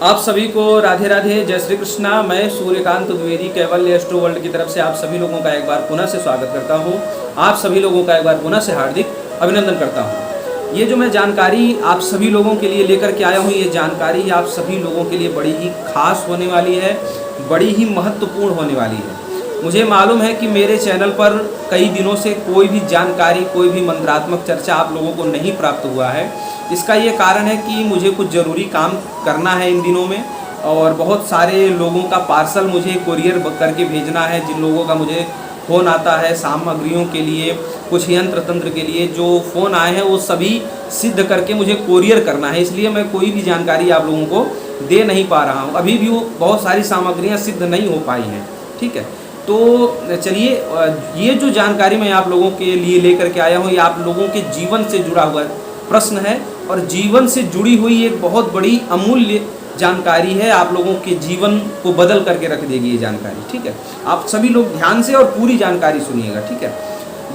आप सभी को राधे राधे, जय श्री कृष्णा। मैं सूर्यकांत द्विवेदी कैवल्य एस्ट्रो वर्ल्ड की तरफ से आप सभी लोगों का एक बार पुनः से स्वागत करता हूं। आप सभी लोगों का एक बार पुनः से हार्दिक अभिनंदन करता हूं। ये जो मैं जानकारी आप सभी लोगों के लिए लेकर के आया हूं, ये जानकारी आप सभी लोगों के लिए बड़ी ही खास होने वाली है, बड़ी ही महत्वपूर्ण होने वाली है। मुझे मालूम है कि मेरे चैनल पर कई दिनों से कोई भी जानकारी, कोई भी मंत्रात्मक चर्चा आप लोगों को नहीं प्राप्त हुआ है। इसका ये कारण है कि मुझे कुछ ज़रूरी काम करना है इन दिनों में, और बहुत सारे लोगों का पार्सल मुझे कुरियर करके भेजना है। जिन लोगों का मुझे फ़ोन आता है सामग्रियों के लिए, कुछ यंत्र तंत्र के लिए, जो फ़ोन आए हैं वो सभी सिद्ध करके मुझे कुरियर करना है। इसलिए मैं कोई भी जानकारी आप लोगों को दे नहीं पा रहा हूँ। अभी भी वो बहुत सारी सामग्रियाँ सिद्ध नहीं हो पाई हैं। ठीक है, तो चलिए, ये जो जानकारी मैं आप लोगों के लिए लेकर के आया हूँ, ये आप लोगों के जीवन से जुड़ा हुआ प्रश्न है और जीवन से जुड़ी हुई एक बहुत बड़ी अमूल्य जानकारी है। आप लोगों के जीवन को बदल करके रख देगी ये जानकारी। ठीक है, आप सभी लोग ध्यान से और पूरी जानकारी सुनिएगा। ठीक है,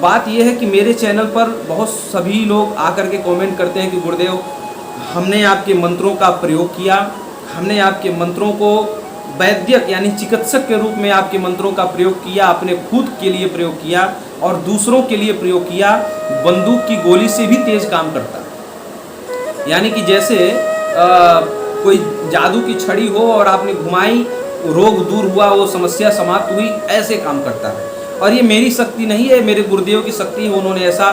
बात यह है कि मेरे चैनल पर बहुत सभी लोग आकर के कमेंट करते हैं कि गुरुदेव, हमने आपके मंत्रों का प्रयोग किया, हमने आपके मंत्रों को वैद्यक यानी चिकित्सक के रूप में आपके मंत्रों का प्रयोग किया, अपने खुद के लिए प्रयोग किया और दूसरों के लिए प्रयोग किया। बंदूक की गोली से भी तेज काम करता है। यानी कि जैसे कोई जादू की छड़ी हो और आपने घुमाई, रोग दूर हुआ, वो समस्या समाप्त हुई, ऐसे काम करता है। और ये मेरी शक्ति नहीं है, मेरे गुरुदेव की शक्ति है। उन्होंने ऐसा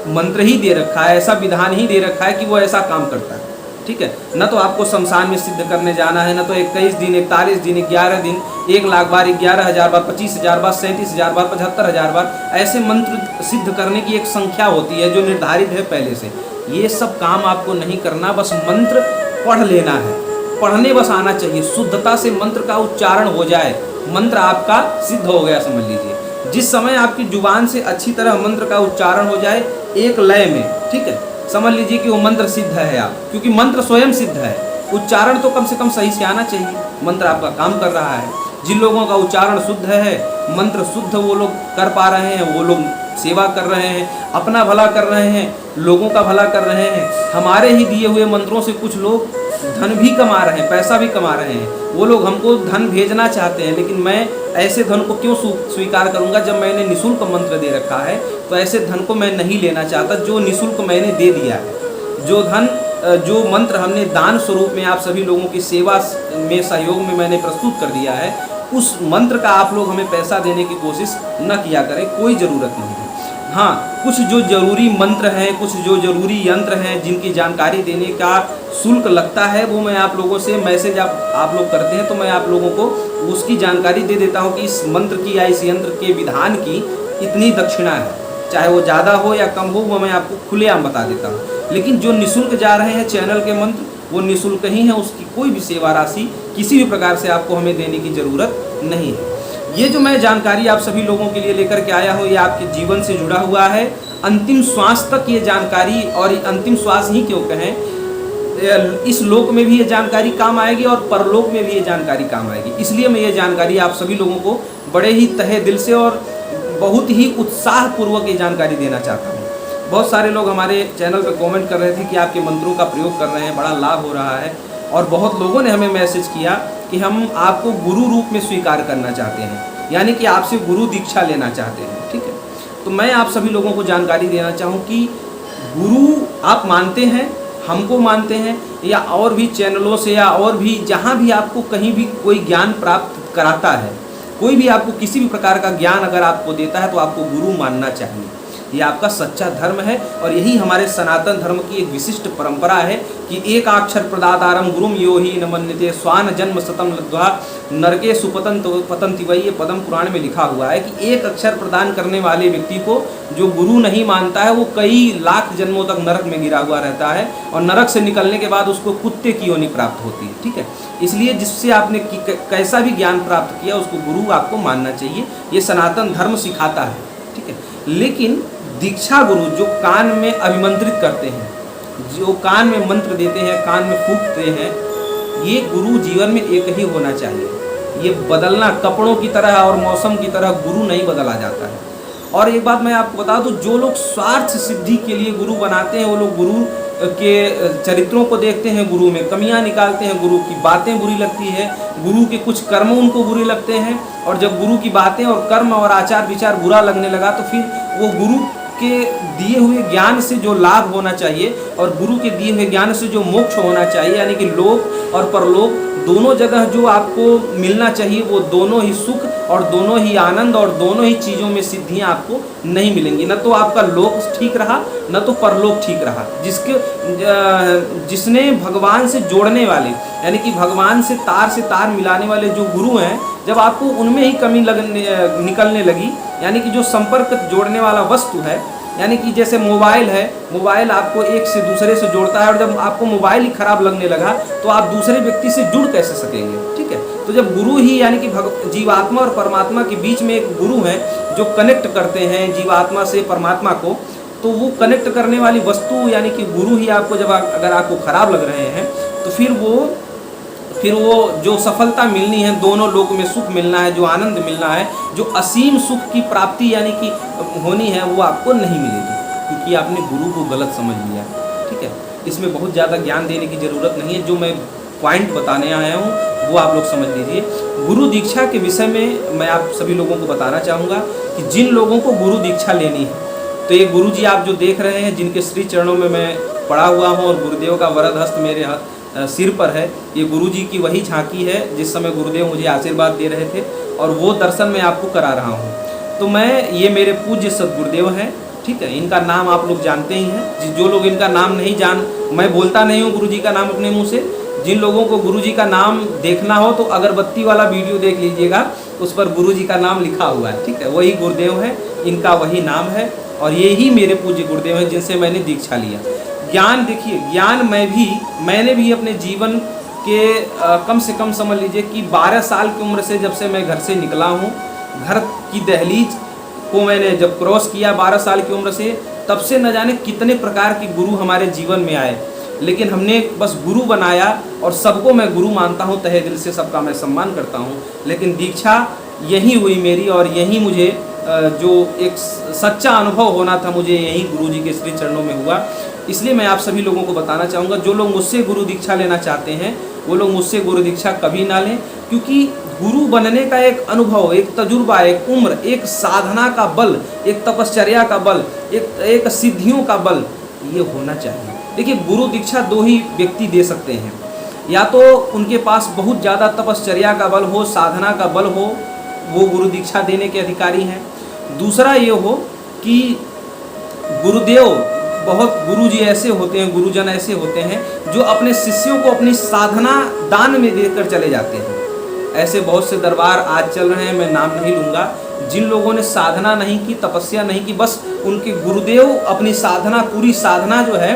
मंत्र ही दे रखा है, ऐसा विधान ही दे रखा है कि वो ऐसा काम करता है। ठीक है, न तो आपको शमशान में सिद्ध करने जाना है, न तो 21 दिन, 41 दिन, 11 दिन, 1 लाख बार, 11,000 बार, 25,000 बार, 37,000 बार, 75,000 बार, ऐसे मंत्र सिद्ध करने की एक संख्या होती है जो निर्धारित है पहले से। ये सब काम आपको नहीं करना, बस मंत्र पढ़ लेना है। पढ़ने बस आना चाहिए, शुद्धता से मंत्र का उच्चारण हो जाए, मंत्र आपका सिद्ध हो गया समझ लीजिए। जिस समय आपकी जुबान से अच्छी तरह मंत्र का उच्चारण हो जाए एक लय में, ठीक है, समझ लीजिए कि वो मंत्र सिद्ध है आप, क्योंकि मंत्र स्वयं सिद्ध है। उच्चारण तो कम से कम सही से आना चाहिए, मंत्र आपका काम कर रहा है। जिन लोगों का उच्चारण शुद्ध है, मंत्र शुद्ध वो लोग कर पा रहे हैं, वो लोग सेवा कर रहे हैं, अपना भला कर रहे हैं, लोगों का भला कर रहे हैं। हमारे ही दिए हुए मंत्रों से कुछ लोग धन भी कमा रहे हैं, पैसा भी कमा रहे हैं। वो लोग हमको धन भेजना चाहते हैं, लेकिन मैं ऐसे धन को क्यों स्वीकार करूंगा जब मैंने निःशुल्क मंत्र दे रखा है। तो ऐसे धन को मैं नहीं लेना चाहता जो निःशुल्क मैंने दे दिया है। जो धन, जो मंत्र हमने दान स्वरूप में आप सभी लोगों की सेवा में, सहयोग में मैंने प्रस्तुत कर दिया है, उस मंत्र का आप लोग हमें पैसा देने की कोशिश न किया करें, कोई ज़रूरत नहीं है। हाँ, कुछ जो जरूरी मंत्र हैं, कुछ जो जरूरी यंत्र हैं जिनकी जानकारी देने का शुल्क लगता है, वो मैं आप लोगों से मैसेज आप लोग करते हैं तो मैं आप लोगों को उसकी जानकारी दे देता हूँ कि इस मंत्र की या इस यंत्र के विधान की इतनी दक्षिणा है। चाहे वो ज़्यादा हो या कम हो, वो मैं आपको खुलेआम बता देता हूँ। लेकिन जो निःशुल्क जा रहे हैं चैनल के मंत्र, वो निःशुल्क ही है, उसकी कोई भी सेवा राशि किसी भी प्रकार से आपको हमें देने की ज़रूरत नहीं है। ये जो मैं जानकारी आप सभी लोगों के लिए लेकर के आया हूँ, ये आपके जीवन से जुड़ा हुआ है। अंतिम श्वास तक ये जानकारी, और अंतिम श्वास ही क्यों कहें, इस लोक में भी ये जानकारी काम आएगी और परलोक में भी ये जानकारी काम आएगी। इसलिए मैं ये जानकारी आप सभी लोगों को बड़े ही तहे दिल से और बहुत ही उत्साहपूर्वक ये जानकारी देना चाहता हूँ। बहुत सारे लोग हमारे चैनल पर कमेंट कर रहे थे कि आपके मंत्रों का प्रयोग कर रहे हैं, बड़ा लाभ हो रहा है। और बहुत लोगों ने हमें मैसेज किया कि हम आपको गुरु रूप में स्वीकार करना चाहते हैं, यानी कि आपसे गुरु दीक्षा लेना चाहते हैं। ठीक है, तो मैं आप सभी लोगों को जानकारी देना चाहूँ कि गुरु आप मानते हैं, हमको मानते हैं, या और भी चैनलों से, या और भी जहाँ भी आपको कहीं भी कोई ज्ञान प्राप्त कराता है, कोई भी आपको किसी भी प्रकार का ज्ञान अगर आपको देता है तो आपको गुरु मानना चाहिए। ये आपका सच्चा धर्म है और यही हमारे सनातन धर्म की एक विशिष्ट परंपरा है कि एक अक्षर प्रदातारम गुरुम यो ही न मन्यते स्वान जन्म शतम लब्ध्वा नरके सुपतंति वही। ये पद्म पुराण में लिखा हुआ है कि एक अक्षर प्रदान करने वाले व्यक्ति को जो गुरु नहीं मानता है, वो कई लाख जन्मों तक नरक में गिरा हुआ रहता है और नरक से निकलने के बाद उसको कुत्ते की योनि प्राप्त होती है। ठीक है, इसलिए जिससे आपने कैसा भी ज्ञान प्राप्त किया उसको गुरु आपको मानना चाहिए, ये सनातन धर्म सिखाता है। ठीक है, लेकिन दीक्षा गुरु जो कान में अभिमंत्रित करते हैं, जो कान में मंत्र देते हैं, कान में फूंकते हैं, ये गुरु जीवन में एक ही होना चाहिए। ये बदलना कपड़ों की तरह और मौसम की तरह गुरु नहीं बदला जाता है। और एक बात मैं आपको बता दूं, जो लोग स्वार्थ सिद्धि के लिए गुरु बनाते हैं वो लोग गुरु के चरित्रों को देखते हैं, गुरु में कमियां निकालते हैं, गुरु की बातें बुरी लगती है, गुरु के कुछ कर्म उनको बुरे लगते हैं, और जब गुरु की बातें और कर्म और आचार विचार बुरा लगने लगा तो फिर वो गुरु के दिए हुए ज्ञान से जो लाभ होना चाहिए और गुरु के दिए हुए ज्ञान से जो मोक्ष होना चाहिए, यानी कि लोक और परलोक दोनों जगह जो आपको मिलना चाहिए, वो दोनों ही सुख और दोनों ही आनंद और दोनों ही चीज़ों में सिद्धियां आपको नहीं मिलेंगी। न तो आपका लोक ठीक रहा, न तो परलोक ठीक रहा। जिसने भगवान से जोड़ने वाले, यानी कि भगवान से तार मिलाने वाले जो गुरु हैं, जब आपको उनमें ही कमी निकलने लगी, यानी कि जो संपर्क जोड़ने वाला वस्तु है, यानी कि जैसे मोबाइल है, मोबाइल आपको एक से दूसरे से जोड़ता है, और जब आपको मोबाइल ही खराब लगने लगा तो आप दूसरे व्यक्ति से जुड़ कैसे सकेंगे, ठीक है। तो जब गुरु ही, यानी कि जीवात्मा और परमात्मा के बीच में एक गुरु है जो कनेक्ट करते हैं जीवात्मा से परमात्मा को, तो वो कनेक्ट करने वाली वस्तु यानी कि गुरु ही आपको जब अगर आपको खराब लग रहे हैं तो फिर वो जो सफलता मिलनी है, दोनों लोक में सुख मिलना है, जो आनंद मिलना है, जो असीम सुख की प्राप्ति यानी कि होनी है, वो आपको नहीं मिलेगी, क्योंकि आपने गुरु को गलत समझ लिया, ठीक है। इसमें बहुत ज़्यादा ज्ञान देने की ज़रूरत नहीं है, जो मैं पॉइंट बताने आया हूँ वो आप लोग समझ लीजिए। गुरु दीक्षा के विषय में मैं आप सभी लोगों को बताना चाहूँगा कि जिन लोगों को गुरु दीक्षा लेनी है, तो ये गुरु जी आप जो देख रहे हैं, जिनके श्री चरणों में मैं पड़ा हुआ हूँ और गुरुदेव का वरद हस्त मेरे सिर पर है, ये गुरु जी की वही झांकी है जिस समय गुरुदेव मुझे आशीर्वाद दे रहे थे, और वो दर्शन मैं आपको करा रहा हूँ। तो ये मेरे पूज्य सदगुरुदेव हैं, ठीक है। इनका नाम आप लोग जानते ही हैं। जो लोग इनका नाम नहीं मैं बोलता नहीं हूँ गुरु जी का नाम अपने मुँह से। जिन लोगों को गुरु जी का नाम देखना हो तो अगरबत्ती वाला वीडियो देख लीजिएगा, उस पर गुरु जी का नाम लिखा हुआ है, ठीक है। वही गुरुदेव है, इनका वही नाम है, और ये ही मेरे पूज्य गुरुदेव हैं जिनसे मैंने दीक्षा लिया। ज्ञान देखिए, ज्ञान मैंने भी अपने जीवन के कम से कम समझ लीजिए कि 12 साल की उम्र से, जब से मैं घर से निकला हूँ, घर की दहलीज को मैंने जब क्रॉस किया 12 साल की उम्र से, तब से न जाने कितने प्रकार के गुरु हमारे जीवन में आए, लेकिन हमने बस गुरु बनाया, और सबको मैं गुरु मानता हूँ, तहे दिल से सबका मैं सम्मान करता हूँ। लेकिन दीक्षा यही हुई मेरी, और यही मुझे जो एक सच्चा अनुभव होना था, मुझे यही गुरु जी के श्री चरणों में हुआ। इसलिए मैं आप सभी लोगों को बताना चाहूँगा, जो लोग मुझसे गुरु दीक्षा लेना चाहते हैं वो लोग मुझसे गुरु दीक्षा कभी ना लें, क्योंकि गुरु बनने का एक अनुभव, एक तजुर्बा, एक उम्र, एक साधना का बल, एक तपश्चर्या का बल, एक सिद्धियों का बल, ये होना चाहिए। देखिए, गुरु दीक्षा दो ही व्यक्ति दे सकते हैं, या तो उनके पास बहुत ज़्यादा तपश्चर्या का बल हो, साधना का बल हो, वो गुरु दीक्षा देने के अधिकारी हैं। दूसरा ये हो कि गुरु जी ऐसे होते हैं, गुरुजन ऐसे होते हैं जो अपने शिष्यों को अपनी साधना दान में देकर चले जाते हैं। ऐसे बहुत से दरबार आज चल रहे हैं, मैं नाम नहीं लूँगा, जिन लोगों ने साधना नहीं की, तपस्या नहीं की, बस उनके गुरुदेव अपनी साधना, पूरी साधना जो है,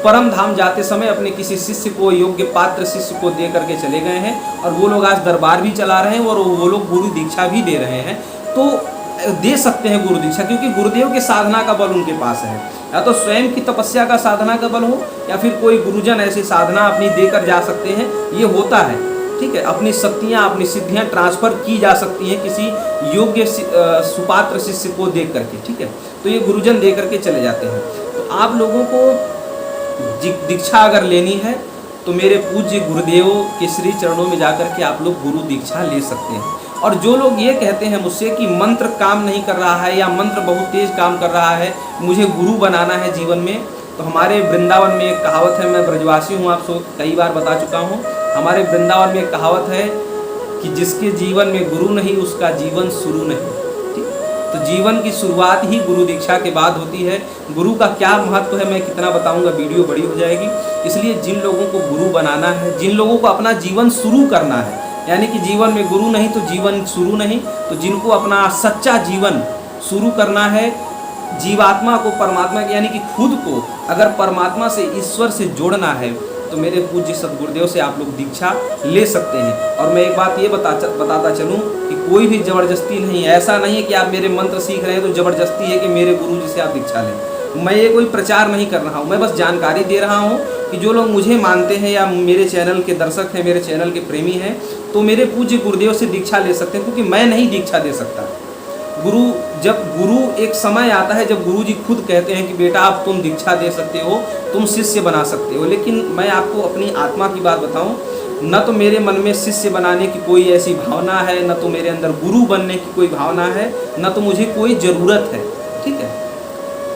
परम धाम जाते समय अपने किसी शिष्य को, योग्य पात्र शिष्य को दे करके चले गए हैं, और वो लोग आज दरबार भी चला रहे हैं और वो लोग गुरु दीक्षा भी दे रहे हैं। तो दे सकते हैं गुरु दीक्षा, क्योंकि गुरुदेव के साधना का बल उनके पास है, या तो स्वयं की तपस्या का साधना का बल हो, या फिर कोई गुरुजन ऐसी साधना अपनी देकर जा सकते हैं। ये होता है, ठीक है। अपनी शक्तियाँ, अपनी सिद्धियाँ ट्रांसफ़र की जा सकती हैं किसी योग्य सुपात्र शिष्य को देख करके, ठीक है। तो ये गुरुजन दे करके चले जाते हैं। तो आप लोगों को दीक्षा अगर लेनी है तो मेरे पूज्य गुरुदेव के श्री चरणों में जाकर के आप लोग गुरु दीक्षा ले सकते हैं। और जो लोग ये कहते हैं मुझसे कि मंत्र काम नहीं कर रहा है, या मंत्र बहुत तेज काम कर रहा है, मुझे गुरु बनाना है जीवन में, तो हमारे वृंदावन में एक कहावत है, मैं ब्रजवासी हूँ, आपको कई बार बता चुका हूँ। हमारे वृंदावन में एक कहावत है कि जिसके जीवन में गुरु नहीं, उसका जीवन शुरू नहीं। तो जीवन की शुरुआत ही गुरु दीक्षा के बाद होती है। गुरु का क्या महत्व है मैं कितना बताऊंगा, वीडियो बड़ी हो जाएगी। इसलिए जिन लोगों को गुरु बनाना है, जिन लोगों को अपना जीवन शुरू करना है, यानी कि जीवन में गुरु नहीं तो जीवन शुरू नहीं, तो जिनको अपना सच्चा जीवन शुरू करना है, जीवात्मा को परमात्मा यानी कि खुद को अगर परमात्मा से, ईश्वर से जोड़ना है, तो मेरे पूज्य सदगुरुदेव से आप लोग दीक्षा ले सकते हैं। और मैं एक बात ये बताता चलूँ कि कोई भी ज़बरदस्ती नहीं है। ऐसा नहीं है कि आप मेरे मंत्र सीख रहे हैं तो ज़बरदस्ती है कि मेरे गुरु जी से आप दीक्षा लें। मैं ये कोई प्रचार नहीं कर रहा हूँ, मैं बस जानकारी दे रहा हूँ कि जो लोग मुझे मानते हैं या मेरे चैनल के दर्शक हैं, मेरे चैनल के प्रेमी हैं, तो मेरे पूज्य गुरुदेव से दीक्षा ले सकते हैं, क्योंकि मैं नहीं दीक्षा दे सकता। गुरु जब गुरु एक समय आता है जब गुरु जी खुद कहते हैं कि बेटा अब तुम दीक्षा दे सकते हो, तुम शिष्य बना सकते हो। लेकिन मैं आपको अपनी आत्मा की बात बताऊं, न तो मेरे मन में शिष्य बनाने की कोई ऐसी भावना है, न तो मेरे अंदर गुरु बनने की कोई भावना है, न तो मुझे कोई ज़रूरत है। ठीक है,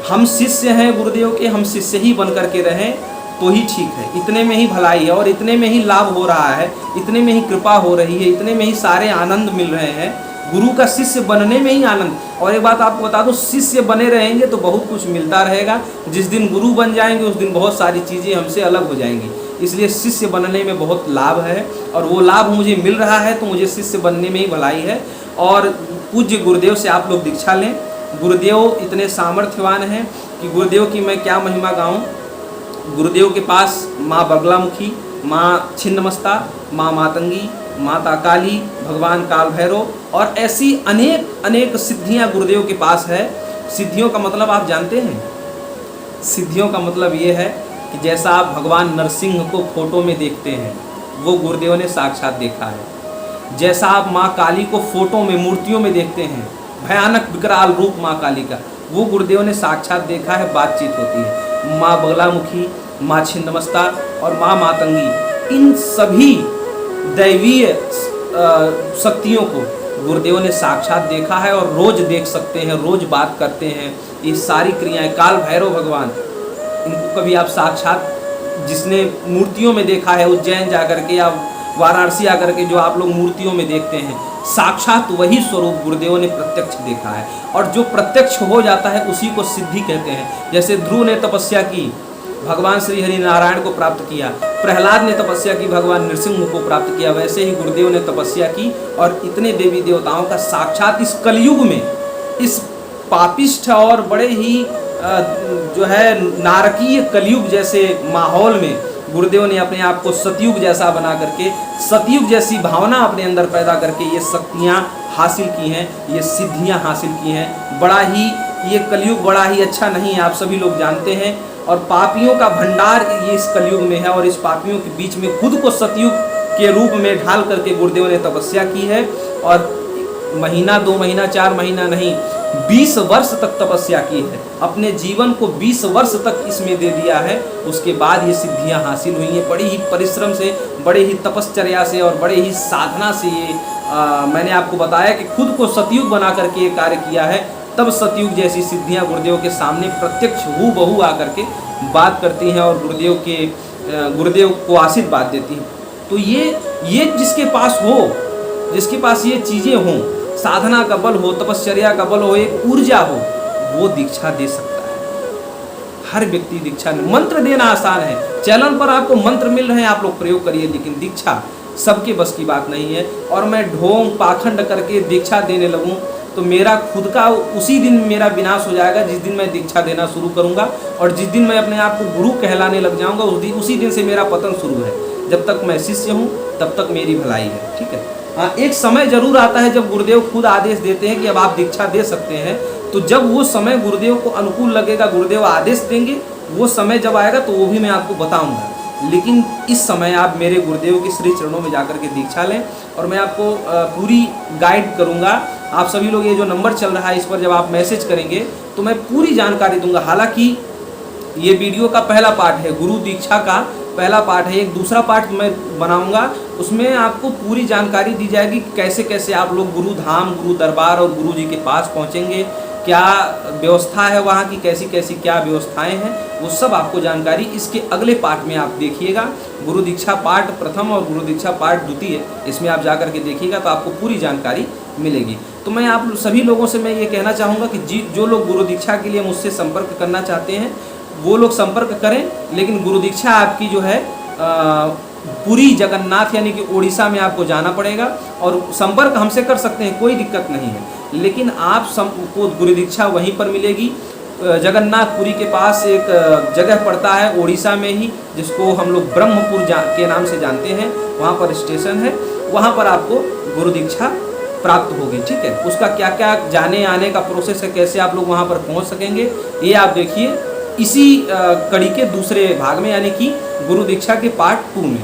हम शिष्य हैं गुरुदेव के, हम शिष्य ही बन करके रहें तो ही ठीक है। इतने में ही भलाई है और इतने में ही लाभ हो रहा है, इतने में ही कृपा हो रही है, इतने में ही सारे आनंद मिल रहे हैं। गुरु का शिष्य बनने में ही आनंद। और एक बात आपको बता दूं, शिष्य बने रहेंगे तो बहुत कुछ मिलता रहेगा, जिस दिन गुरु बन जाएंगे उस दिन बहुत सारी चीज़ें हमसे अलग हो जाएंगी। इसलिए शिष्य बनने में बहुत लाभ है और वो लाभ मुझे मिल रहा है तो मुझे शिष्य बनने में ही भलाई है। और पूज्य गुरुदेव से आप लोग दीक्षा लें। गुरुदेव इतने सामर्थ्यवान हैं कि गुरुदेव की मैं क्या महिमा गाऊँ। गुरुदेव के पास माँ बगलामुखी, माँ छिन्नमस्ता, माँ मातंगी, माता काली, भगवान काल भैरव और ऐसी अनेक अनेक सिद्धियां गुरुदेव के पास है। सिद्धियों का मतलब आप जानते हैं? सिद्धियों का मतलब ये है कि जैसा आप भगवान नरसिंह को फोटो में देखते हैं वो गुरुदेव ने साक्षात देखा है। जैसा आप माँ काली को फोटो में मूर्तियों में देखते हैं, भयानक विकराल रूप माँ काली का, वो गुरुदेव ने साक्षात देखा है, बातचीत होती है। माँ बगलामुखी, माँ छिन्नमस्ता और माँ मातंगी, इन सभी दैवीय शक्तियों को गुरुदेव ने साक्षात देखा है और रोज देख सकते हैं, रोज बात करते हैं। ये सारी क्रियाएं, काल भैरव भगवान, इनको कभी आप साक्षात, जिसने मूर्तियों में देखा है, उज्जैन जाकर के या वाराणसी आकर के जो आप लोग मूर्तियों में देखते हैं, साक्षात वही स्वरूप गुरुदेव ने प्रत्यक्ष देखा है। और जो प्रत्यक्ष हो जाता है उसी को सिद्धि कहते हैं। जैसे ध्रुव ने तपस्या की, भगवान श्री हरि नारायण को प्राप्त किया, प्रहलाद ने तपस्या की, भगवान नृसिंह को प्राप्त किया, वैसे ही गुरुदेव ने तपस्या की और इतने देवी देवताओं का साक्षात इस कलयुग में, इस पापिष्ठ और बड़े ही जो है नारकीय कलयुग जैसे माहौल में गुरुदेव ने अपने आप को सतयुग जैसा बना करके, सतयुग जैसी भावना अपने अंदर पैदा करके ये शक्तियाँ हासिल की हैं, ये सिद्धियाँ हासिल की हैं। बड़ा ही ये कलयुग बड़ा ही अच्छा नहीं है, आप सभी लोग जानते हैं। और पापियों का भंडार ये इस कलयुग में है और इस पापियों के बीच में खुद को सतयुग के रूप में ढाल करके गुरुदेव ने तपस्या की है। और महीना, 2 महीना, 4 महीना नहीं, 20 वर्ष तक तपस्या की है। अपने जीवन को 20 वर्ष तक इसमें दे दिया है। उसके बाद ये सिद्धियां हासिल हुई हैं, बड़ी ही परिश्रम से, बड़े ही तपश्चर्या से और बड़े ही साधना से। ये मैंने आपको बताया कि खुद को सतयुग बना करके ये कार्य किया है, तब सतयुग जैसी सिद्धियां गुरुदेव के सामने प्रत्यक्ष हूबहू आकर के बात करती हैं और गुरुदेव को आशीर्वाद देती हैं। तो ये जिसके पास हो, जिसके पास ये चीज़ें हों, साधना का बल हो, तपश्चर्या का बल हो, एक ऊर्जा हो, वो दीक्षा दे सकता है। हर व्यक्ति दीक्षा, मंत्र देना आसान है, चैनल पर आपको मंत्र मिल रहे हैं, आप लोग प्रयोग करिए, लेकिन दीक्षा सबके बस की बात नहीं है। और मैं ढोंग पाखंड करके दीक्षा देने लगूं तो मेरा खुद का उसी दिन मेरा विनाश हो जाएगा जिस दिन मैं दीक्षा देना शुरू करूंगा। और जिस दिन मैं अपने आप को गुरु कहलाने लग जाऊंगा उसी दिन से मेरा पतन शुरू है। जब तक मैं शिष्य हूं तब तक मेरी भलाई है। ठीक है, हाँ, एक समय जरूर आता है जब गुरुदेव खुद आदेश देते हैं कि अब आप दीक्षा दे सकते हैं। तो जब वो समय गुरुदेव को अनुकूल लगेगा, गुरुदेव आदेश देंगे, वो समय जब आएगा तो वो भी मैं आपको बताऊंगा। लेकिन इस समय आप मेरे गुरुदेव के श्री चरणों में जाकर के दीक्षा लें और मैं आपको पूरी गाइड करूंगा। आप सभी लोग, ये जो नंबर चल रहा है इस पर जब आप मैसेज करेंगे तो मैं पूरी जानकारी दूंगा। हालांकि ये वीडियो का पहला पार्ट है, गुरु दीक्षा का पहला पार्ट है। एक दूसरा पार्ट मैं बनाऊंगा, उसमें आपको पूरी जानकारी दी जाएगी कैसे कैसे आप लोग गुरु धाम, गुरु दरबार और गुरु जी के पास पहुंचेंगे, क्या व्यवस्था है वहाँ की, कैसी कैसी क्या व्यवस्थाएं हैं, वो सब आपको जानकारी इसके अगले पार्ट में आप देखिएगा। गुरु दीक्षा पार्ट प्रथम और गुरु दीक्षा पार्ट द्वितीय, इसमें आप जाकर के देखिएगा तो आपको पूरी जानकारी मिलेगी। तो मैं आप सभी लोगों से मैं ये कहना चाहूँगा कि जो लोग गुरु दीक्षा के लिए मुझसे संपर्क करना चाहते हैं वो लोग संपर्क करें। लेकिन गुरु दीक्षा आपकी जो है पुरी जगन्नाथ यानी कि उड़ीसा में आपको जाना पड़ेगा और संपर्क हमसे कर सकते हैं, कोई दिक्कत नहीं है। लेकिन आपको गुरु दीक्षा वहीं पर मिलेगी। जगन्नाथपुरी के पास एक जगह पड़ता है उड़ीसा में ही, जिसको हम लोग ब्रह्मपुर के नाम से जानते हैं, वहाँ पर स्टेशन है, वहाँ पर आपको गुरु दीक्षा प्राप्त होगी। ठीक है, उसका क्या क्या जाने आने का प्रोसेस है, कैसे आप लोग वहाँ पर पहुँच सकेंगे, ये आप देखिए इसी कड़ी के दूसरे भाग में, यानी कि गुरु दीक्षा के पार्ट 2 में।